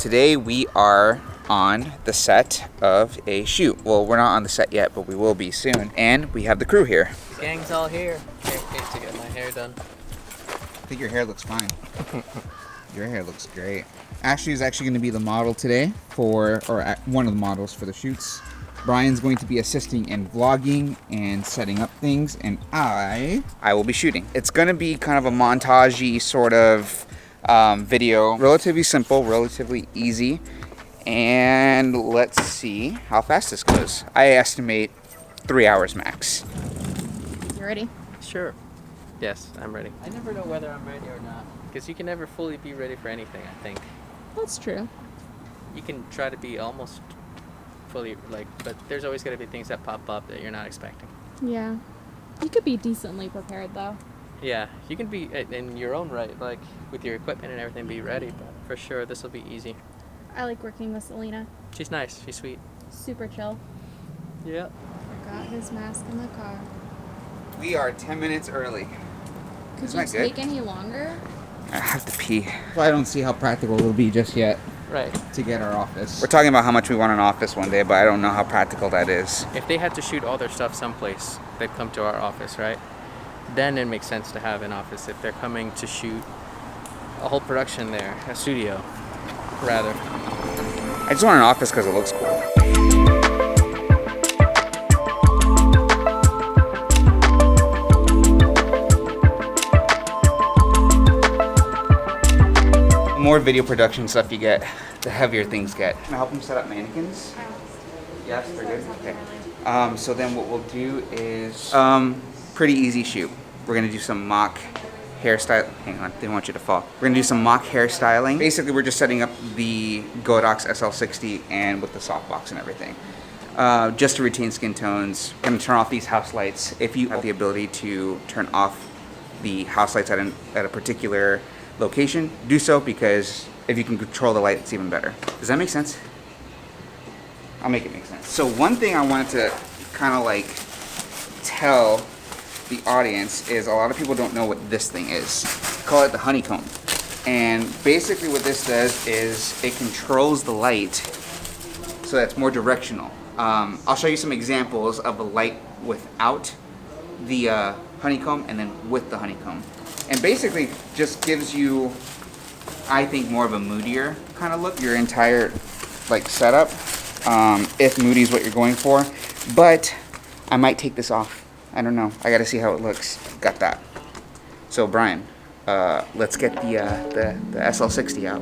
today we are on the set of a shoot. Well, we're not on the set yet, but we will be soon. And we have the crew here. Gang's all here. Can't wait to get my hair done. I think your hair looks fine. Your hair looks great. Ashley is actually going to be the model today one of the models for the shoots. Brian's going to be assisting in vlogging and setting up things, and I will be shooting. It's going to be kind of a montage-y sort of video. Relatively simple, relatively easy. And let's see how fast this goes. I estimate 3 hours max. You ready? Sure. Yes, I'm ready. I never know whether I'm ready or not. Because you can never fully be ready for anything, I think. That's true. You can try to be almost fully, but there's always going to be things that pop up that you're not expecting. Yeah. You could be decently prepared, though. Yeah, you can be, in your own right, with your equipment and everything, be ready, but for sure, this will be easy. I like working with Selena. She's nice. She's sweet. Super chill. Yeah. Forgot his mask in the car. We are 10 minutes early. Could Isn't you that good? take any longer? I have to pee. Well, I don't see how practical it'll be just yet. Right. To get our office. We're talking about how much we want an office one day, but I don't know how practical that is. If they had to shoot all their stuff someplace, they'd come to our office, right? Then it makes sense to have an office. If they're coming to shoot a whole production there, a studio, rather. I just want an office because it looks cool. The more video production stuff you get, the heavier things get. Can I help them set up mannequins? Yes, they're good. Okay. So then what we'll do is pretty easy shoot. We're gonna do some mock hairstyle. Hang on, didn't want you to fall. We're gonna do some mock hairstyling. Basically, we're just setting up the Godox SL60 and with the softbox and everything. Just to retain skin tones. I'm gonna turn off these house lights. If you have the ability to turn off the house lights at a particular location, do so, because if you can control the light, it's even better. Does that make sense? I'll make it make sense. So one thing I wanted to kind of tell the audience is a lot of people don't know what this thing is. Call it the honeycomb. And basically what this does is it controls the light so that's more directional. I'll show you some examples of a light without the honeycomb and then with the honeycomb. And basically just gives you, I think, more of a moodier kind of look. Your entire setup, if moody is what you're going for. But I might take this off. I don't know. I gotta see how it looks. Got that. So Brian, let's get the SL60 out.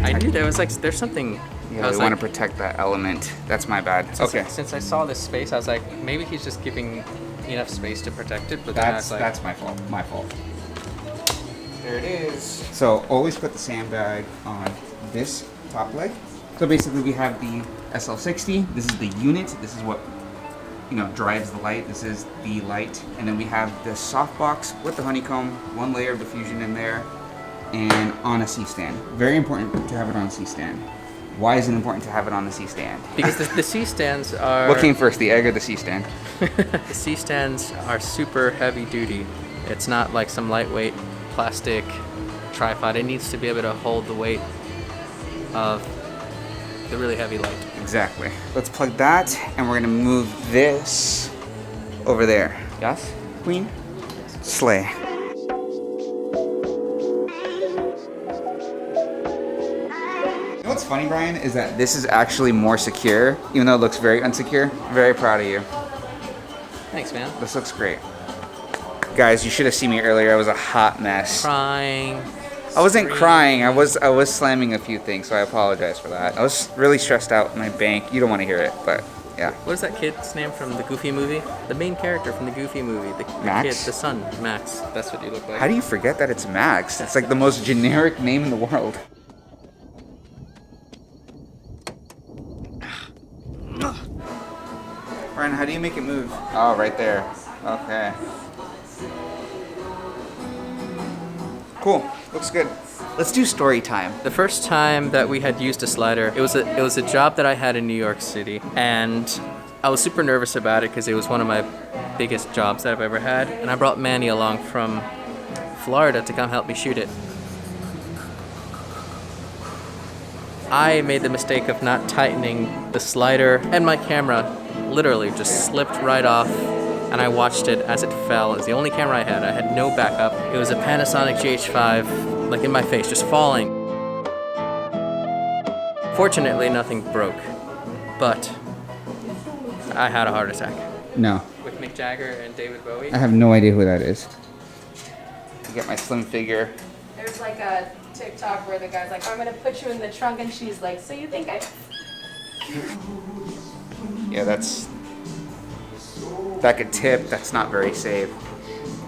I knew there was there's something. Yeah, we want to protect that element. That's my bad. Okay. Since I saw this space, I was like, maybe he's just giving enough space to protect it. But That's my fault. My fault. There it is. So always put the sandbag on this top leg. So basically we have the SL60. This is the unit. This is what drives the light. This is the light. And then we have the softbox with the honeycomb, one layer of diffusion in there, and on a C-stand. Very important to have it on a C-stand. Why is it important to have it on the C-stand? Because the C-stands are... What came first, the egg or the C-stand? The C-stands are super heavy duty. It's not like some lightweight plastic tripod. It needs to be able to hold the weight of the really heavy light. Exactly. Let's plug that, and we're gonna move this over there. Yes, Queen? Slay. You know what's funny, Brian, is that this is actually more secure, even though it looks very unsecure. Very proud of you. Thanks, man. This looks great. Guys, you should have seen me earlier. I was a hot mess. Crying. I wasn't crying. I was slamming a few things, so I apologize for that. I was really stressed out in my bank. You don't want to hear it, but yeah. What is that kid's name from the Goofy movie? The main character from the Goofy movie. The Max? kid, the son, Max. That's what you look like. How do you forget that it's Max? It's like the most generic name in the world. Brian, how do you make it move? Oh, right there. Okay. Cool. Looks good. Let's do story time. The first time that we had used a slider, it was a job that I had in New York City, and I was super nervous about it because it was one of my biggest jobs that I've ever had, and I brought Manny along from Florida to come help me shoot it. I made the mistake of not tightening the slider, and my camera literally just slipped right off, and I watched it as it fell. It was the only camera I had. I had no backup. It was a Panasonic GH5, like in my face, just falling. Fortunately, nothing broke, but I had a heart attack. No. With Mick Jagger and David Bowie. I have no idea who that is. You get my slim figure. There's like a TikTok where the guy's like, I'm gonna put you in the trunk, and she's like, so you think I... Yeah, that could tip. That's not very safe.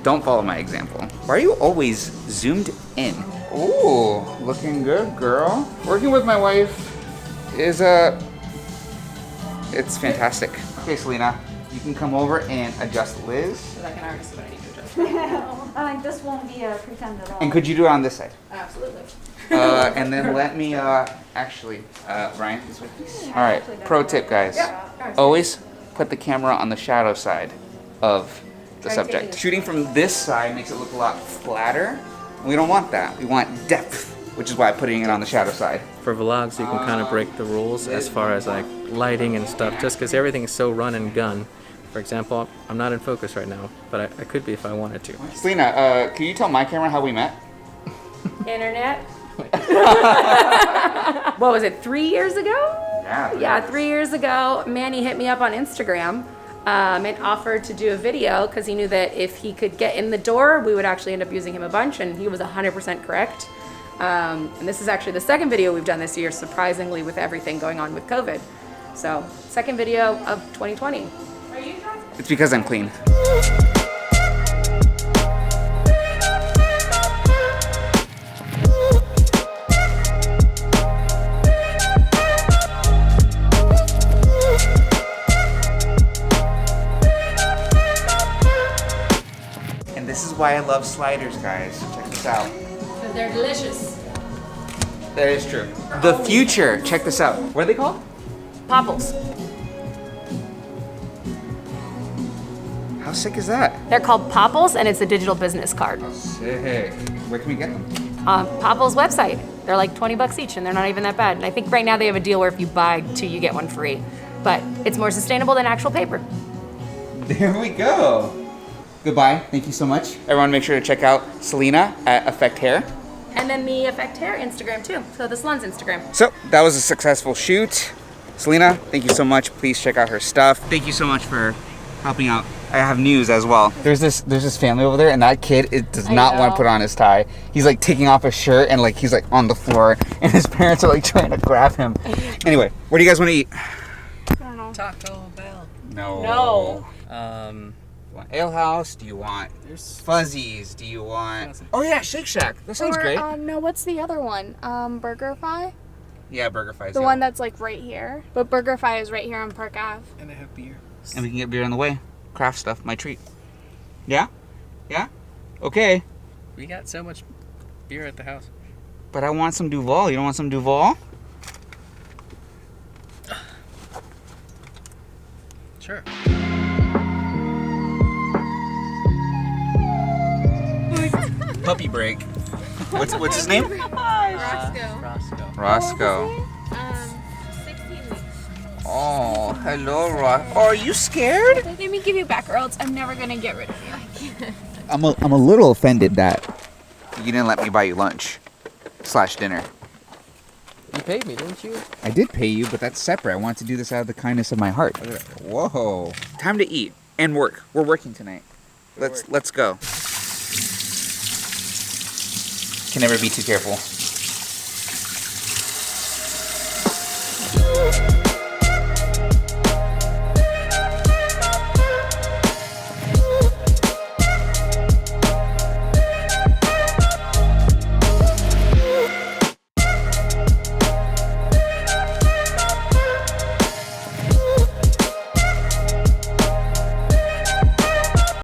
Don't follow my example. Why are you always zoomed in? Ooh, looking good, girl. Working with my wife is it's fantastic. Okay, Selena, you can come over and adjust Liz. I can already see what I need to adjust. This won't be a pretend at all. And could you do it on this side? Absolutely. And then let me actually, Ryan, this way, please. All right, pro tip, guys. Always put the camera on the shadow side of the subject. Shooting from this side makes it look a lot flatter. We don't want that. We want depth, which is why I'm putting it on the shadow side. For vlogs, you can kind of break the rules as far as like lighting and stuff, just because everything is so run and gun. For example, I'm not in focus right now, but I could be if I wanted to. Selena, can you tell my camera how we met? Internet. What was it, 3 years ago? Yeah, 3 years ago, Manny hit me up on Instagram and offered to do a video because he knew that if he could get in the door, we would actually end up using him a bunch, and he was 100% correct. And this is actually the second video we've done this year, surprisingly, with everything going on with COVID. So, second video of 2020. Are you drunk? It's because I'm clean. And this is why I love sliders, guys. Check this out. Because they're delicious. That is true. The future. Check this out. What are they called? Popples. How sick is that? They're called Popples, and it's a digital business card. Sick. Where can we get them? Popples website. They're like 20 bucks each, and they're not even that bad. And I think right now they have a deal where if you buy 2, you get 1 free. But it's more sustainable than actual paper. There we go. Goodbye. Thank you so much. Everyone, make sure to check out Selena at Effect Hair. And then the Effect Hair Instagram too. So the salon's Instagram. So that was a successful shoot. Selena, thank you so much. Please check out her stuff. Thank you so much for helping out. I have news as well. There's this family over there, and that kid does not want to put on his tie. He's like taking off his shirt, and like he's like on the floor, and his parents are like trying to grab him. Anyway, what do you guys want to eat? I don't know. Taco Bell. No. You want Ale House? Do you want Fuzzies? Do you want? Oh yeah, Shake Shack. That sounds great. No, what's the other one? BurgerFi? Yeah, BurgerFi. The one that's like right here. But BurgerFi is right here on Park Ave. And they have beer. And we can get beer on the way. Craft stuff, my treat. Yeah? Yeah? Okay. We got so much beer at the house. But I want some Duval. You don't want some Duval? Sure. Puppy break. What's his name? Roscoe. Roscoe. 16 weeks. Oh, hello, Roscoe. Oh, are you scared? Let me give you back, or else I'm never gonna get rid of you. I'm a little offended that you didn't let me buy you lunch / dinner. You paid me, didn't you? I did pay you, but that's separate. I want to do this out of the kindness of my heart. Whoa. Time to eat and work. We're working tonight. Let's go. Can never be too careful.